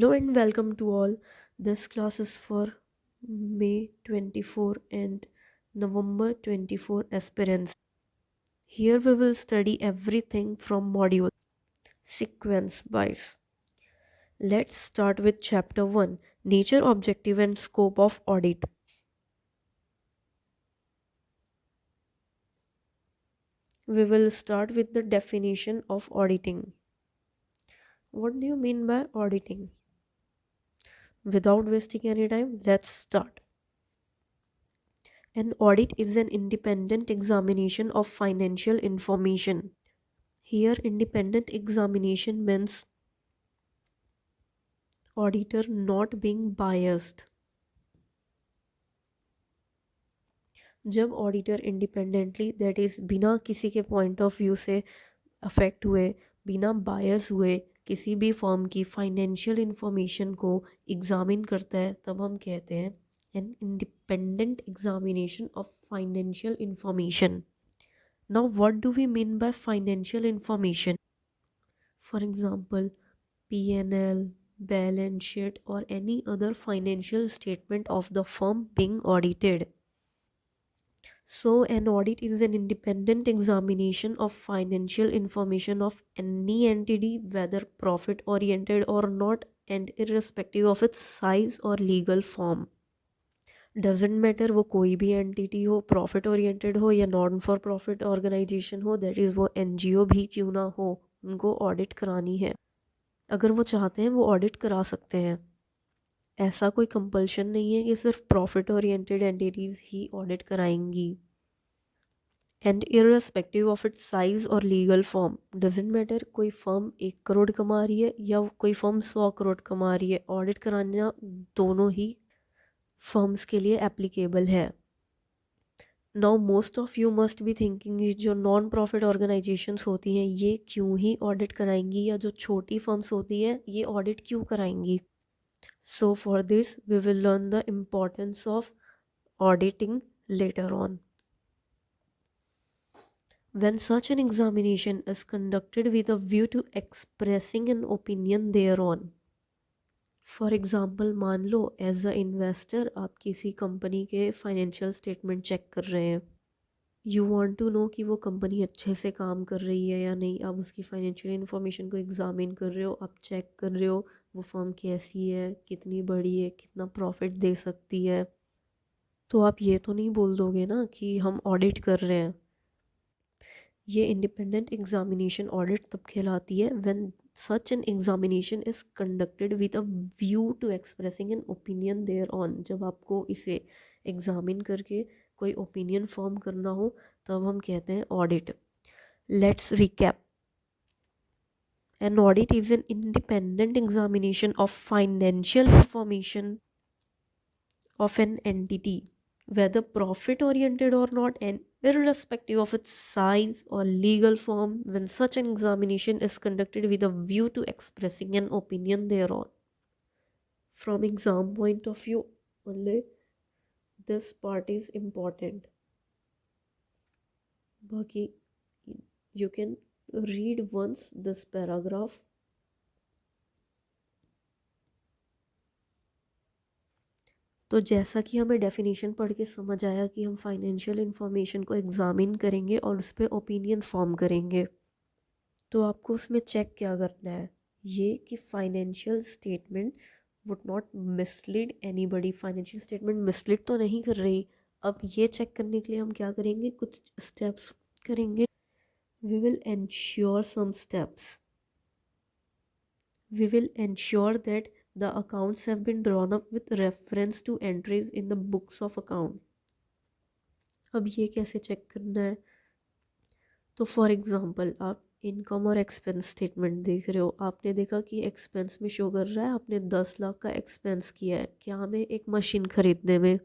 Hello and welcome to all. This class is for May 24 and November 24 aspirants. Here we will study everything from module sequence wise. Let's start with chapter 1, Nature, Objective and Scope of Audit. We will start with the definition of auditing. What do you mean by auditing? Without wasting any time, let's start. An audit is an independent examination of financial information. Here, independent examination means auditor not being biased. जब auditor independently that is बिना किसी के point of view से affect हुए, बिना बायस हुए किसी भी फर्म की फाइनेंशियल इंफॉर्मेशन को एग्जामिन करता है, तब हम कहते हैं an independent examination of financial information. Now what do we mean by financial information? For example P&L, balance sheet, or any other financial statement of the firm being audited. So, an audit is an independent examination of financial information of any entity, whether profit oriented or not, and irrespective of its size or legal form. Doesn't matter वो कोई भी entity हो, profit oriented हो या non for profit organisation हो, that is वो NGO भी क्यों ना हो, उनको ऑडिट करानी है. अगर वो चाहते हैं वो ऑडिट करा सकते हैं. ऐसा कोई कंपल्शन नहीं है कि सिर्फ प्रॉफिट ओरिएंटेड एंटिटीज़ ही ऑडिट कराएंगी. And irrespective of its size और लीगल फॉर्म, डजेंट मैटर कोई फर्म 1 करोड़ कमा रही है या कोई फर्म 100 करोड़ कमा रही है, ऑडिट कराना दोनों ही फर्म्स के लिए एप्लीकेबल है. Now most of you must be thinking, जो नॉन प्रॉफिट ऑर्गेनाइजेशंस होती हैं ये क्यों ही ऑडिट कराएंगी, या जो छोटी फर्म्स होती हैं ये ऑडिट क्यों कराएंगी. So for this, we will learn the importance of auditing later on. When such an examination is conducted with a view to expressing an opinion thereon. For example, मान लो as a investor आप किसी company के financial statement check कर रहे हैं. You want to know कि वो company अच्छे से काम कर रही है या नहीं. आप उसकी फाइनेंशियल इन्फॉर्मेशन को एग्जामिन कर रहे हो, आप चेक कर रहे हो वो फर्म कैसी है, कितनी बड़ी है, कितना प्रॉफिट दे सकती है. तो आप ये तो नहीं बोल दोगे ना कि हम ऑडिट कर रहे हैं. ये इंडिपेंडेंट एग्जामिनेशन ऑडिट तब कहलाती है when such an examination is conducted with a view to expressing an opinion thereon. जब आपको इसे एग्जामिन करके कोई ओपिनियन फॉर्म करना हो तब हम कहते हैं audit. Let's recap. An audit is an independent examination of financial information of an entity, whether profit oriented or not, and irrespective of its size or legal form, when such an examination is conducted with a view to expressing an opinion thereon. From exam point of view only, this part is important. Baki, you can read once this paragraph. तो जैसा कि हमें definition पढ़ के समझ आया कि हम फाइनेंशियल इंफॉर्मेशन को एग्जामिन करेंगे और उस पर ओपिनियन फॉर्म करेंगे, तो आपको उसमें चेक क्या करना है, ये कि financial statement would not mislead anybody. Financial statement mislead तो नहीं कर रही. अब ये चेक करने के लिए हम क्या करेंगे, कुछ स्टेप्स करेंगे. We will ensure some steps. We will ensure that the accounts have been drawn up with reference to entries in the books of account. अब ये कैसे चेक करना है, तो फॉर एग्जांपल आप इनकम और एक्सपेंस स्टेटमेंट देख रहे हो. आपने देखा कि एक्सपेंस में शो कर रहा है आपने 10 लाख का एक्सपेंस किया है, क्या हमें एक मशीन ख़रीदने में.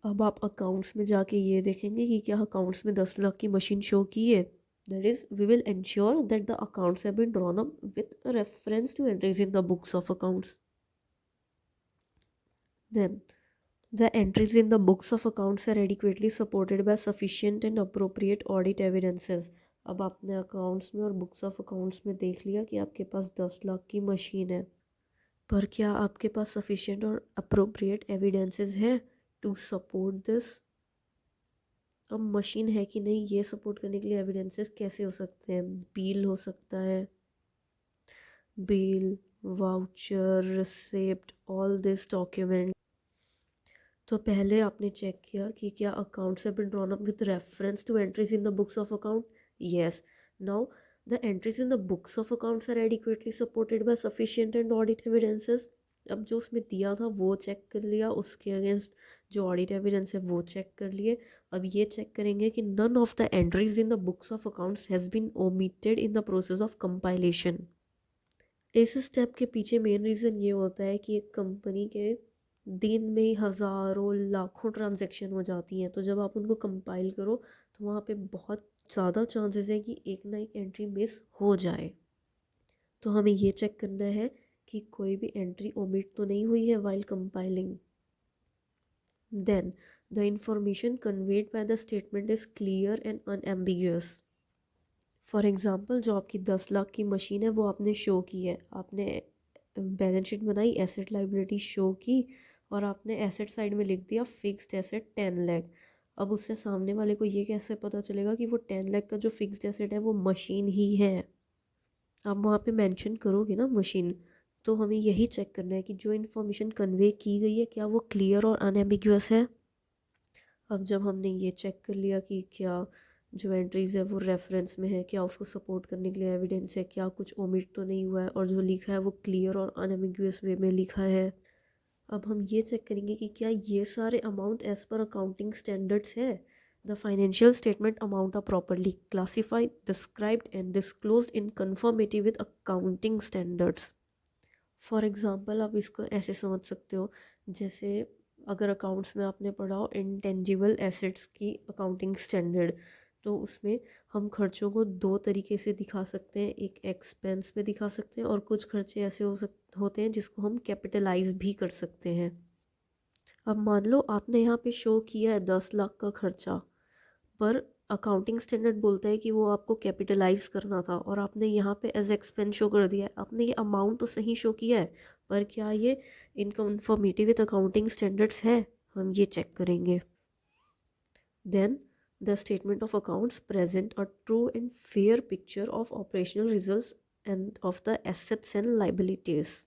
अब आप अकाउंट्स में जाके ये देखेंगे कि क्या अकाउंट्स में 10 लाख की मशीन शो की है. That is, we will ensure that the accounts have been drawn up with reference to entries in the books of accounts. Then, the entries in the books of accounts are adequately supported by sufficient and appropriate audit evidences. अब आपने accounts में और books of accounts में देख लिया कि आपके पास 10 लाख की मशीन है. पर क्या आपके पास सफिशिएंट और अप्रोप्रिएट एविडेंसेस है टू सपोर्ट दिस? अब मशीन है कि नहीं ये सपोर्ट करने के लिए एविडेंसेस कैसे हो सकते हैं? बिल हो सकता है, bill, voucher, receipt, all this document. तो पहले आपने चेक किया कि क्या accounts have been drawn up with reference to entries in the books of account? Yes. Now the entries in the books of accounts are adequately supported by sufficient and audit evidences. अब जो उसमें दिया था वो check कर लिया, उसके against जो ऑडिट एविडेंस है वो चेक कर लिए। अब ये चेक करेंगे कि none of the entries in the books of accounts has been omitted in the process of compilation. इस स्टेप के पीछे मेन रीज़न ये होता है कि एक कंपनी के दिन में ही हज़ारों लाखों ट्रांजैक्शन हो जाती हैं, तो जब आप उनको कंपाइल करो तो वहाँ पे बहुत ज़्यादा चांसेस है कि एक ना एक एंट्री मिस हो जाए। तो हमें ये चेक करना है कि कोई भी एंट्री ओमिट तो नहीं हुई है while compiling. Then the information conveyed by the statement is clear and unambiguous. For example जो आपकी 10 लाख की मशीन है वो आपने शो की है, आपने बैलेंस शीट बनाई, एसेट लाइबिलिटी शो की, और आपने एसेट साइड में लिख दिया फिक्स्ड एसेट 10 लाख। अब उससे सामने वाले को ये कैसे पता चलेगा कि वो 10 लाख का जो फिक्स्ड एसेट है वो मशीन ही है? आप वहाँ पे मेंशन करोगे ना मशीन। तो हमें यही चेक करना है कि जो इन्फॉर्मेशन कन्वे की गई है क्या वो क्लियर और अनएम्बिगुअस है। अब जब हमने ये चेक कर लिया कि क्या जो एंट्रीज़ है वो रेफरेंस में है, क्या उसको सपोर्ट करने के लिए एविडेंस है, क्या कुछ ओमिट तो नहीं हुआ है, और जो लिखा है वो क्लियर और अनएम्बिगुअस वे में लिखा है। अब हम ये चेक करेंगे कि क्या ये सारे amount as per accounting standards है। The financial statement amount are properly classified, described and disclosed in conformity with accounting standards. For example आप इसको ऐसे समझ सकते हो, जैसे अगर अकाउंट्स में आपने पढ़ा हो इंटेंजिबल एसेट्स की अकाउंटिंग स्टैंडर्ड, तो उसमें हम खर्चों को दो तरीके से दिखा सकते हैं, एक एक्सपेंस में दिखा सकते हैं और कुछ खर्चे ऐसे होते हैं जिसको हम कैपिटलाइज भी कर सकते हैं। अब मान लो आपने यहाँ पे शो किया है 10 लाख का खर्चा, पर अकाउंटिंग स्टैंडर्ड बोलता है कि वो आपको कैपिटलाइज करना था और आपने यहाँ पे एज एक्सपेंस शो कर दिया है। आपने ये अमाउंट तो सही शो किया है, पर क्या ये in conformity with accounting standards है? हम ये चेक करेंगे। Then the statement of accounts present a true and fair picture of operational results and of the assets and liabilities.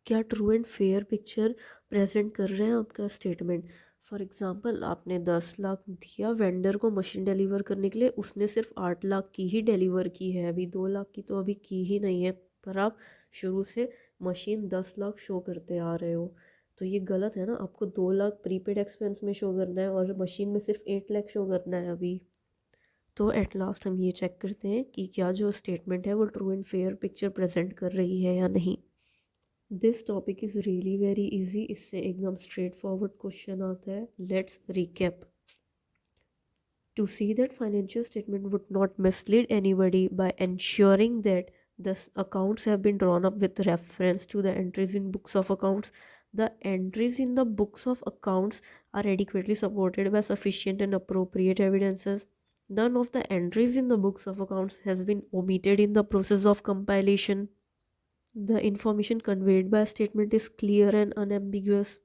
क्या true and fair picture present कर रहे हैं आपका statement? For example आपने 10 लाख दिया वेंडर को मशीन डिलीवर करने के लिए, उसने सिर्फ 8 लाख की ही डिलीवर की है, अभी 2 लाख की तो अभी की ही नहीं है, पर आप शुरू से मशीन 10 लाख शो करते आ रहे हो। तो ये गलत है ना, आपको 2 लाख प्रीपेड एक्सपेंस में शो करना है और मशीन में सिर्फ 8 लाख शो करना है अभी। तो एट लास्ट हम ये चेक करते हैं कि क्या जो स्टेटमेंट है वो true and fair picture present कर रही है या नहीं। This topic is really very easy, इससे एकदम स्ट्रेट फॉरवर्ड क्वेश्चन आता है। Let's recap. To see that financial statement would not mislead anybody by ensuring that the accounts have been drawn up with reference to the entries in books of accounts, the entries in the books of accounts are adequately supported by sufficient and appropriate evidences. None of the entries in the books of accounts has been omitted in the process of compilation. The information conveyed by a statement is clear and unambiguous.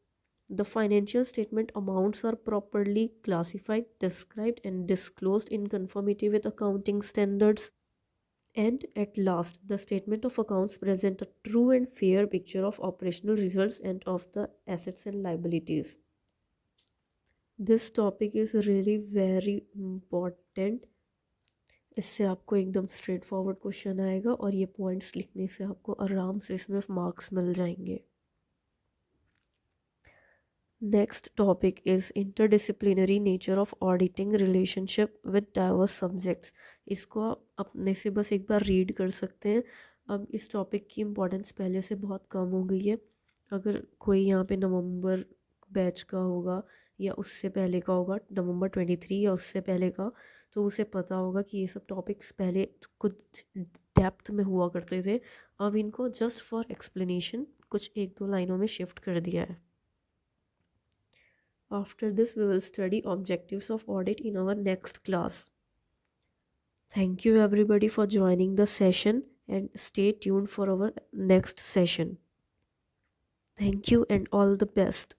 The financial statement amounts are properly classified, described, and disclosed in conformity with accounting standards. And at last, the statement of accounts present a true and fair picture of operational results and of the assets and liabilities. This topic is really very important. इससे आपको एकदम straight forward question आएगा और ये points लिखने से आपको आराम से इसमें मार्क्स मिल जाएंगे। Next topic is interdisciplinary nature of auditing relationship with diverse subjects. इसको आप अपने से बस एक बार रीड कर सकते हैं। अब इस टॉपिक की इम्पोर्टेंस पहले से बहुत कम हो गई है। अगर कोई यहाँ पे नवंबर बैच का होगा या उससे पहले का होगा, नवंबर 23 या उससे पहले का, तो उसे पता होगा कि ये सब टॉपिक्स पहले कुछ डेप्थ में हुआ करते थे। अब इनको जस्ट फॉर एक्सप्लेनेशन कुछ एक दो लाइनों में शिफ्ट कर दिया है। After this, we will study objectives of audit in our next class. Thank you everybody for joining the session and stay tuned for our next session. Thank you and all the best.